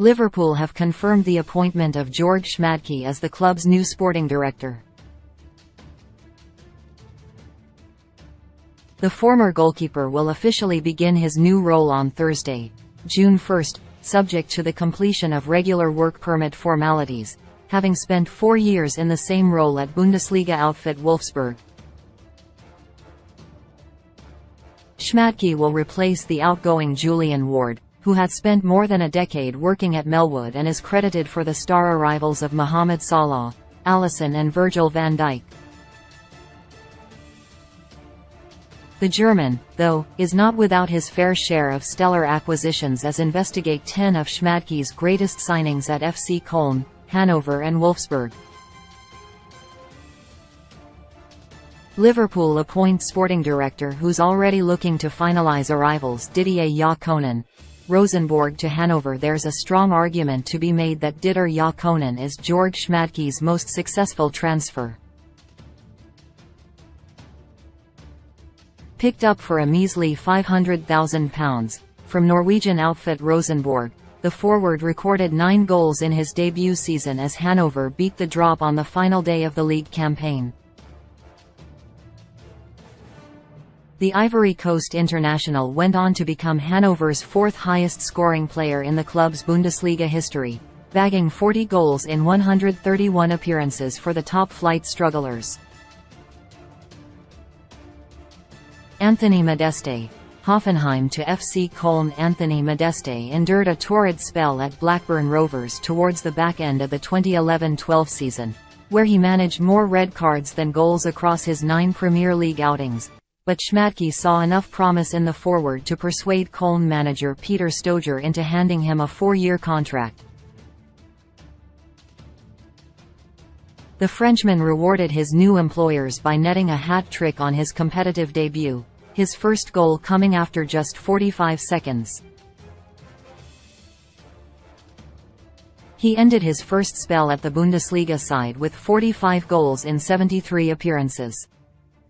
Liverpool have confirmed the appointment of Georg Schmadtke as the club's new sporting director. The former goalkeeper will officially begin his new role on Thursday, June 1, subject to the completion of regular work permit formalities, having spent 4 years in the same role at Bundesliga outfit Wolfsburg. Schmadtke will replace the outgoing Julian Ward, who had spent more than a decade working at Melwood and is credited for the star arrivals of Mohamed Salah, Alisson and Virgil van Dijk. The German, though, is not without his fair share of stellar acquisitions, as investigate 10 of Schmadtke's greatest signings at FC Köln, Hanover and Wolfsburg. Liverpool appoints sporting director who's already looking to finalise arrivals Didier Ikonen. Rosenborg to Hanover. There's a strong argument to be made that Didier Ikonen is Georg Schmadtke's most successful transfer. Picked up for a measly £500,000 from Norwegian outfit Rosenborg, the forward recorded 9 goals in his debut season as Hanover beat the drop on the final day of the league campaign. The Ivory Coast international went on to become Hanover's 4th highest scoring player in the club's Bundesliga history, bagging 40 goals in 131 appearances for the top-flight strugglers. Anthony Modeste. Hoffenheim to FC Köln. Anthony Modeste endured a torrid spell at Blackburn Rovers towards the back end of the 2011-12 season, where he managed more red cards than goals across his 9 Premier League outings, but Schmadtke saw enough promise in the forward to persuade Köln manager Peter Stoger into handing him a 4-year contract. The Frenchman rewarded his new employers by netting a hat-trick on his competitive debut, his first goal coming after just 45 seconds. He ended his first spell at the Bundesliga side with 45 goals in 73 appearances.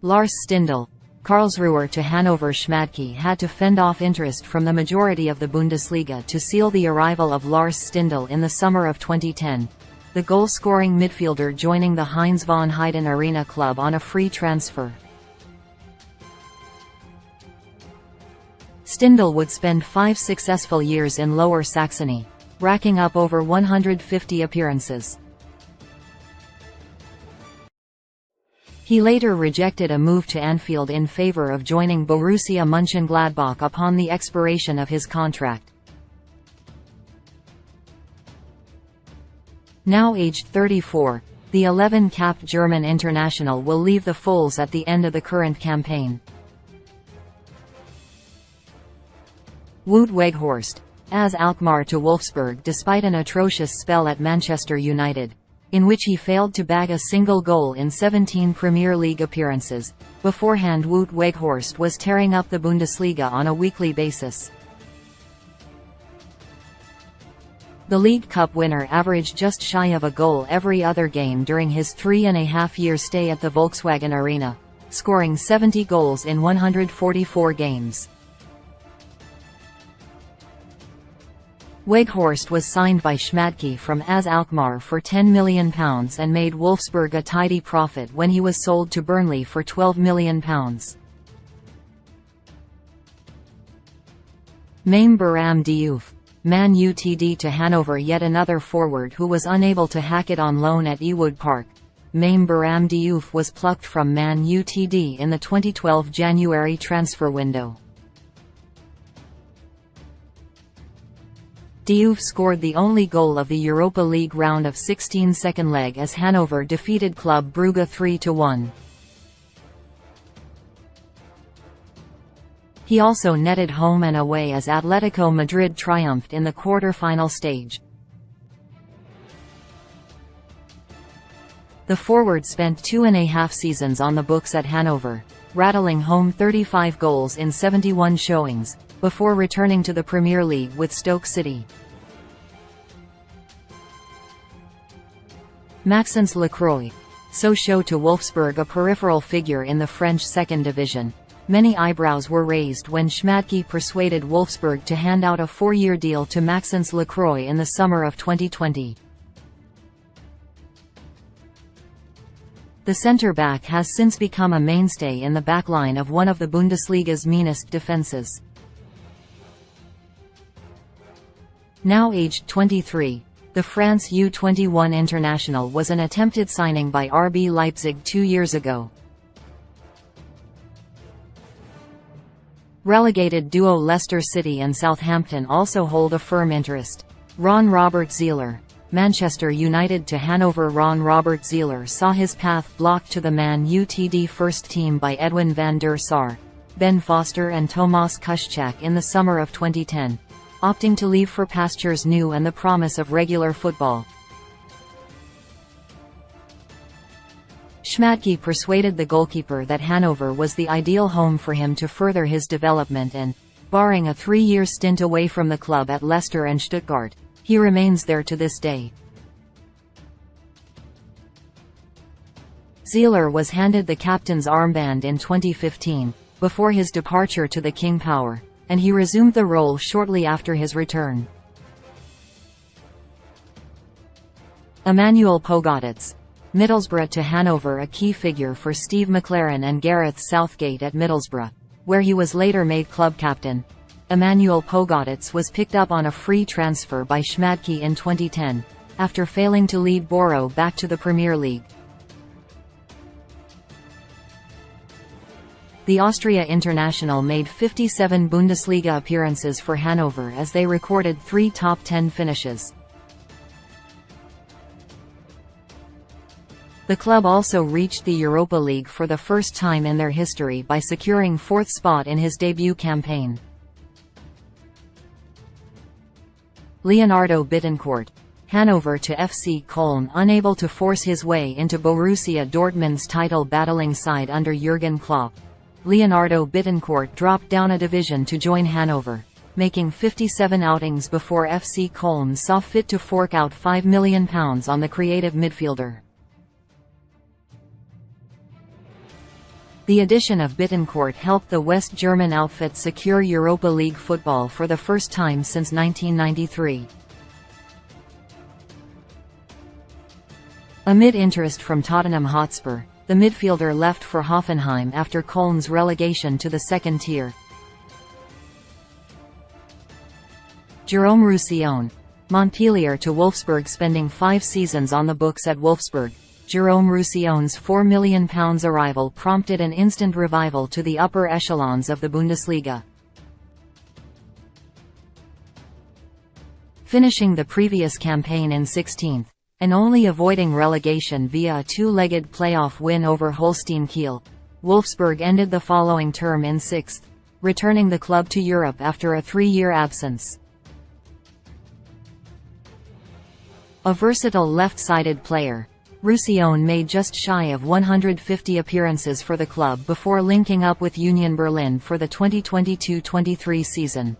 Lars Stindl. Karlsruher to Hanover. Schmadtke had to fend off interest from the majority of the Bundesliga to seal the arrival of Lars Stindl in the summer of 2010. The goal-scoring midfielder joining the Heinz von Heiden Arena club on a free transfer. Stindl would spend 5 successful years in Lower Saxony, racking up over 150 appearances. He later rejected a move to Anfield in favour of joining Borussia Mönchengladbach upon the expiration of his contract. Now aged 34, the 11-capped German international will leave the Fohls at the end of the current campaign. Wout Weghorst. AS Alkmaar to Wolfsburg. Despite an atrocious spell at Manchester United, in which he failed to bag a single goal in 17 Premier League appearances, beforehand Wout Weghorst was tearing up the Bundesliga on a weekly basis. The League Cup winner averaged just shy of a goal every other game during his 3.5-year stay at the Volkswagen Arena, scoring 70 goals in 144 games. Weghorst was signed by Schmadtke from AS Alkmaar for £10 million and made Wolfsburg a tidy profit when he was sold to Burnley for £12 million. Mame Baram Diouf. Man Utd to Hanover. Yet another forward who was unable to hack it on loan at Ewood Park. Mame Baram Diouf was plucked from Man Utd in the 2012 January transfer window. Diouf scored the only goal of the Europa League round of 16 second leg as Hanover defeated Club Brugge 3-1. He also netted home and away as Atletico Madrid triumphed in the quarter-final stage. The forward spent 2.5 seasons on the books at Hanover, rattling home 35 goals in 71 showings, before returning to the Premier League with Stoke City. Maxence Lacroix. Sochaux to Wolfsburg. A peripheral figure in the French second division, Many eyebrows were raised when Schmadtke persuaded Wolfsburg to hand out a 4-year deal to Maxence Lacroix in the summer of 2020. The centre-back has since become a mainstay in the backline of one of the Bundesliga's meanest defences. Now aged 23, the France U21 international was an attempted signing by RB Leipzig 2 years ago. Relegated duo Leicester City and Southampton also hold a firm interest. Ron Robert Zieler, Manchester United to Hanover. Ron Robert Zieler saw his path blocked to the Man Utd first team by Edwin van der Sar, Ben Foster and Tomasz Kuszczak in the summer of 2010, opting to leave for pastures new and the promise of regular football. Schmadtke persuaded the goalkeeper that Hanover was the ideal home for him to further his development and, barring a 3-year stint away from the club at Leicester and Stuttgart, he remains there to this day. Zieler was handed the captain's armband in 2015, before his departure to the King Power, and he resumed the role shortly after his return. Emmanuel Pogatetz, Middlesbrough to Hanover. A key figure for Steve McLaren and Gareth Southgate at Middlesbrough, where he was later made club captain. Emmanuel Pogatetz was picked up on a free transfer by Schmadtke in 2010, after failing to lead Boro back to the Premier League. The Austria international made 57 Bundesliga appearances for Hanover as they recorded 3 top 10 finishes. The club also reached the Europa League for the first time in their history by securing 4th spot in his debut campaign. Leonardo Bittencourt, Hanover to FC Köln. Unable to force his way into Borussia Dortmund's title-battling side under Jurgen Klopp, Leonardo Bittencourt dropped down a division to join Hanover, making 57 outings before FC Köln saw fit to fork out £5 million on the creative midfielder. The addition of Bittencourt helped the West German outfit secure Europa League football for the first time since 1993. Amid interest from Tottenham Hotspur, the midfielder left for Hoffenheim after Köln's relegation to the second tier. Jérôme Roussillon, Montpellier to Wolfsburg. Spending 5 seasons on the books at Wolfsburg, Jérôme Roussillon's £4 million arrival prompted an instant revival to the upper echelons of the Bundesliga. Finishing the previous campaign in 16th, and only avoiding relegation via a 2-legged playoff win over Holstein Kiel, Wolfsburg ended the following term in 6th, returning the club to Europe after a 3-year absence. A versatile left-sided player, Roussillon made just shy of 150 appearances for the club before linking up with Union Berlin for the 2022-23 season.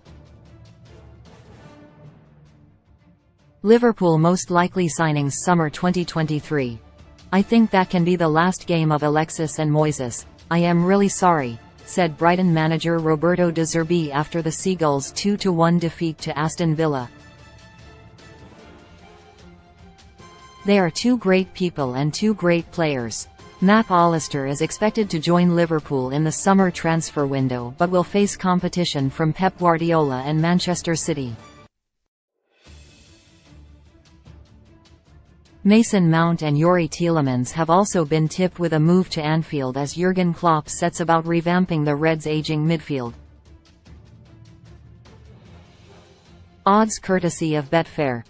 Liverpool most likely signings summer 2023. I think that can be the last game of Alexis and Moises. I am really sorry, said Brighton manager Roberto De Zerbi after the Seagulls' 2-1 defeat to Aston Villa. They are 2 great people and 2 great players. Mac Allister is expected to join Liverpool in the summer transfer window but will face competition from Pep Guardiola and Manchester City. Mason Mount and Youri Tielemans have also been tipped with a move to Anfield as Jurgen Klopp sets about revamping the Reds' aging midfield. Odds courtesy of Betfair.